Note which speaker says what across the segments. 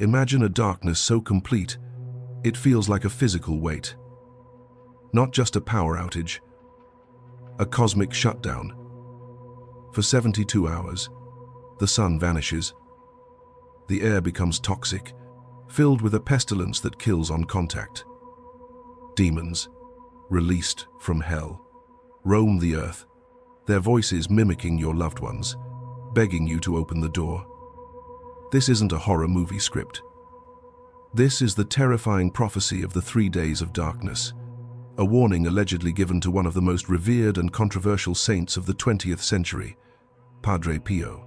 Speaker 1: Imagine a darkness so complete, it feels like a physical weight. Not just a power outage, a cosmic shutdown. For 72 hours, the sun vanishes. The air becomes toxic, filled with a pestilence that kills on contact. Demons, released from hell, roam the earth, their voices mimicking your loved ones, begging you to open the door. This isn't a horror movie script. This is the terrifying prophecy of the 3 days of darkness, a warning allegedly given to one of the most revered and controversial saints of the 20th century, Padre Pio.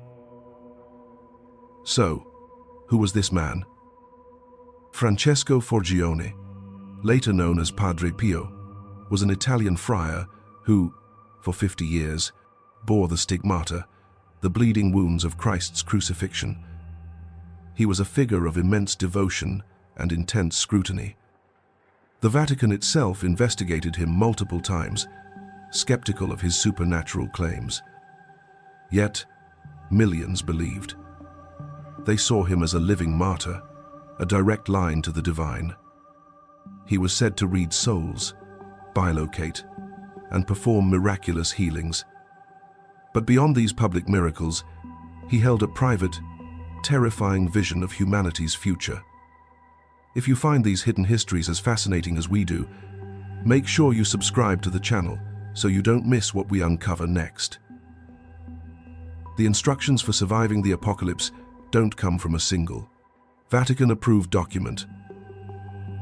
Speaker 1: So, who was this man? Francesco Forgione, later known as Padre Pio, was an Italian friar who, for 50 years, bore the stigmata, the bleeding wounds of Christ's crucifixion. He was a figure of immense devotion and intense scrutiny. The Vatican itself investigated him multiple times, skeptical of his supernatural claims. Yet, millions believed. They saw him as a living martyr, a direct line to the divine. He was said to read souls, bilocate, and perform miraculous healings. But beyond these public miracles, he held a private, terrifying vision of humanity's future. If you find these hidden histories as fascinating as we do, make sure you subscribe to the channel so you don't miss what we uncover next. The instructions for surviving the apocalypse don't come from a single Vatican-approved document.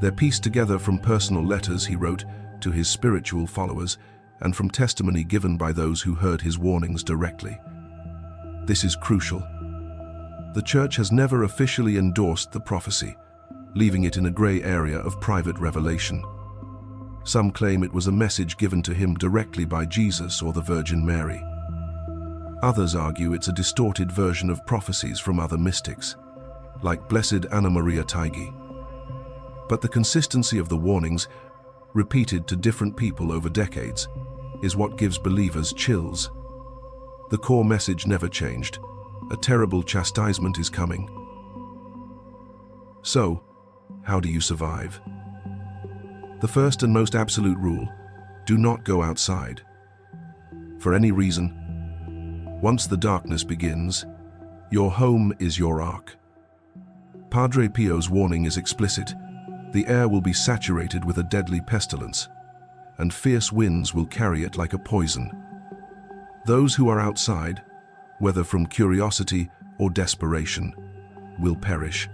Speaker 1: They're pieced together from personal letters he wrote to his spiritual followers and from testimony given by those who heard his warnings directly. This is crucial. The Church has never officially endorsed the prophecy, leaving it in a gray area of private revelation. Some claim it was a message given to him directly by Jesus or the Virgin Mary. Others argue it's a distorted version of prophecies from other mystics, like Blessed Anna Maria Taigi. But the consistency of the warnings, repeated to different people over decades, is what gives believers chills. The core message never changed. A terrible chastisement is coming. So, how do you survive? The first and most absolute rule: do not go outside. For any reason, once the darkness begins, your home is your ark. Padre Pio's warning is explicit. The air will be saturated with a deadly pestilence, and fierce winds will carry it like a poison. Those who are outside, whether from curiosity or desperation, will perish.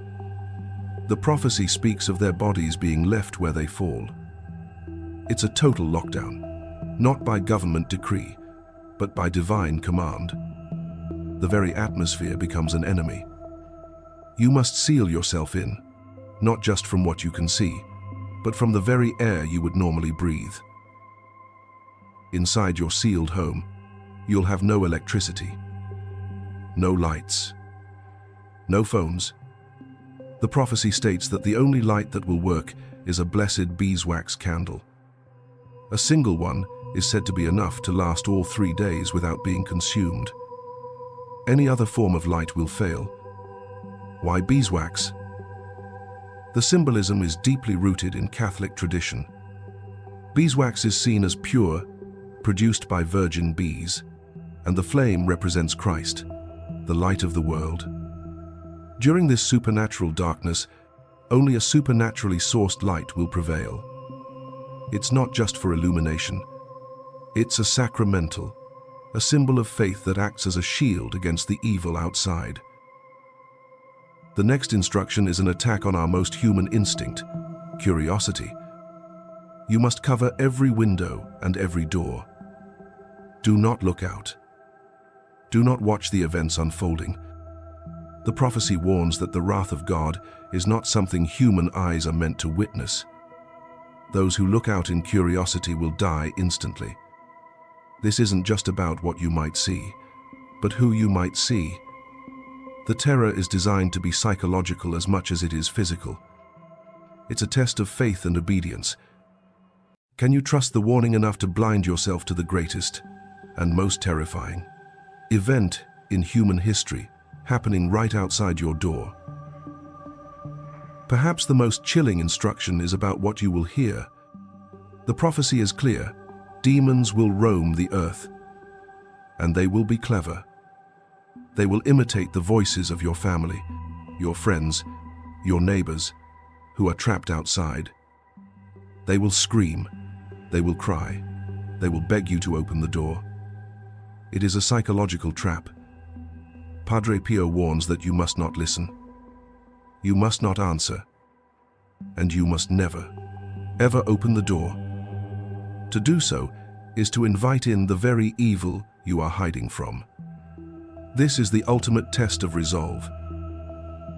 Speaker 1: The prophecy speaks of their bodies being left where they fall. It's a total lockdown, not by government decree, but by divine command. The very atmosphere becomes an enemy. You must seal yourself in, not just from what you can see, but from the very air you would normally breathe. Inside your sealed home, you'll have no electricity, no lights, no phones. The prophecy states that the only light that will work is a blessed beeswax candle. A single one is said to be enough to last all 3 days without being consumed. Any other form of light will fail. Why beeswax? The symbolism is deeply rooted in Catholic tradition. Beeswax is seen as pure, produced by virgin bees, and the flame represents Christ, the light of the world. During this supernatural darkness, only a supernaturally sourced light will prevail. It's not just for illumination. It's a sacramental, a symbol of faith that acts as a shield against the evil outside. The next instruction is an attack on our most human instinct, curiosity. You must cover every window and every door. Do not look out. Do not watch the events unfolding. The prophecy warns that the wrath of God is not something human eyes are meant to witness. Those who look out in curiosity will die instantly. This isn't just about what you might see, but who you might see. The terror is designed to be psychological as much as it is physical. It's a test of faith and obedience. Can you trust the warning enough to blind yourself to the greatest and most terrifying event in human history happening right outside your door? Perhaps the most chilling instruction is about what you will hear. The prophecy is clear: demons will roam the earth, and they will be clever. They will imitate the voices of your family, your friends, your neighbors, who are trapped outside. They will scream, they will cry, they will beg you to open the door. It is a psychological trap. Padre Pio warns that you must not listen. You must not answer, and you must never, ever open the door. To do so is to invite in the very evil you are hiding from. This is the ultimate test of resolve,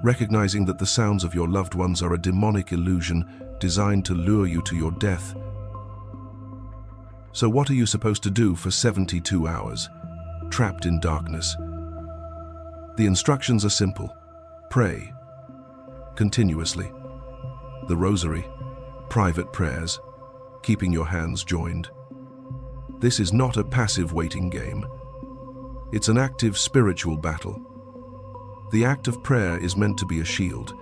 Speaker 1: recognizing that the sounds of your loved ones are a demonic illusion designed to lure you to your death. So what are you supposed to do for 72 hours, trapped in darkness? The instructions are simple. Pray continuously. The rosary, private prayers, keeping your hands joined. This is not a passive waiting game. It's an active spiritual battle. The act of prayer is meant to be a shield,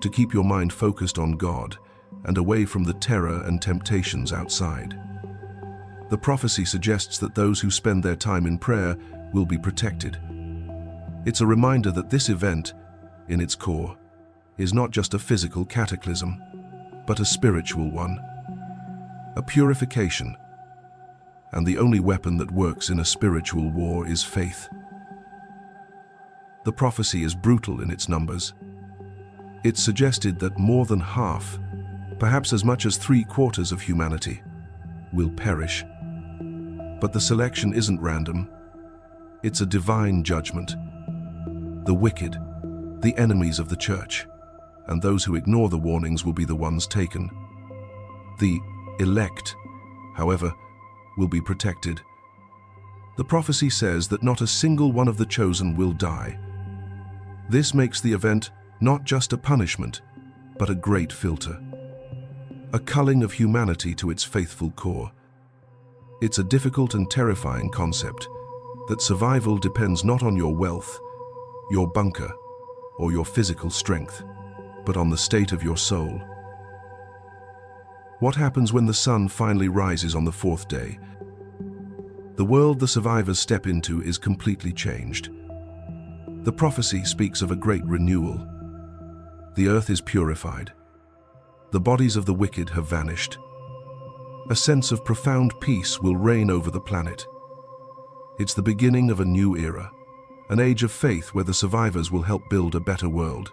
Speaker 1: to keep your mind focused on God and away from the terror and temptations outside. The prophecy suggests that those who spend their time in prayer will be protected. It's a reminder that this event, in its core, is not just a physical cataclysm, but a spiritual one, a purification. And the only weapon that works in a spiritual war is faith. The prophecy is brutal in its numbers. It suggested that more than half, perhaps as much as 3/4 of humanity, will perish. But the selection isn't random. It's a divine judgment. The wicked, the enemies of the church, and those who ignore the warnings will be the ones taken. The elect, however, will be protected. The prophecy says that not a single one of the chosen will die. This makes the event not just a punishment, but a great filter, a culling of humanity to its faithful core. It's a difficult and terrifying concept, that survival depends not on your wealth, your bunker, or your physical strength, but on the state of your soul. What happens when the sun finally rises on the 4th day? The world the survivors step into is completely changed. The prophecy speaks of a great renewal. The earth is purified. The bodies of the wicked have vanished. A sense of profound peace will reign over the planet. It's the beginning of a new era, an age of faith where the survivors will help build a better world.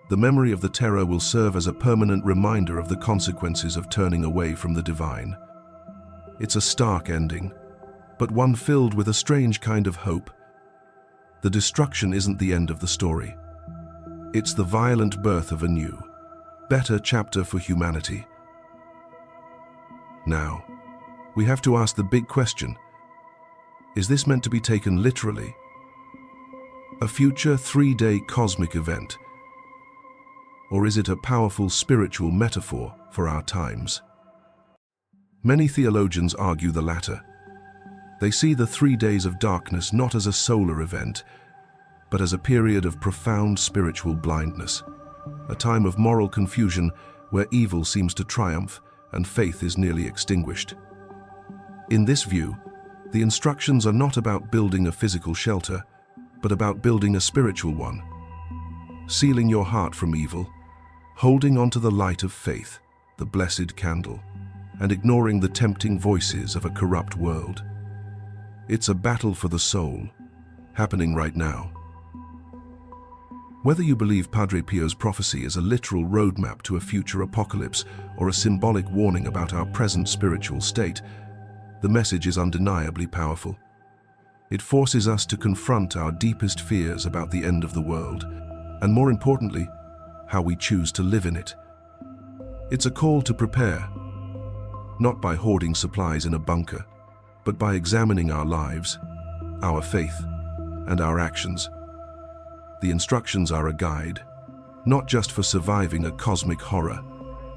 Speaker 1: The memory of the terror will serve as a permanent reminder of the consequences of turning away from the divine. It's a stark ending, but one filled with a strange kind of hope. The destruction isn't the end of the story. It's the violent birth of a new, better chapter for humanity. Now, we have to ask the big question: is this meant to be taken literally? A future 3-day cosmic event? Or is it a powerful spiritual metaphor for our times? Many theologians argue the latter. They see the 3 days of darkness not as a solar event, but as a period of profound spiritual blindness, a time of moral confusion where evil seems to triumph and faith is nearly extinguished. In this view, the instructions are not about building a physical shelter, but about building a spiritual one, sealing your heart from evil, holding onto the light of faith, the blessed candle, and ignoring the tempting voices of a corrupt world. It's a battle for the soul, happening right now. Whether you believe Padre Pio's prophecy is a literal roadmap to a future apocalypse or a symbolic warning about our present spiritual state, the message is undeniably powerful. It forces us to confront our deepest fears about the end of the world, and more importantly, how we choose to live in it. It's a call to prepare, not by hoarding supplies in a bunker, but by examining our lives, our faith, and our actions. The instructions are a guide, not just for surviving a cosmic horror,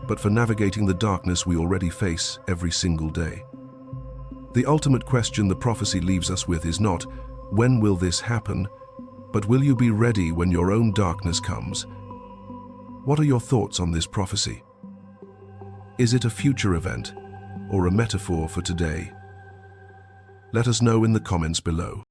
Speaker 1: but for navigating the darkness we already face every single day. The ultimate question the prophecy leaves us with is not, when will this happen, but will you be ready when your own darkness comes? What are your thoughts on this prophecy? Is it a future event or a metaphor for today? Let us know in the comments below.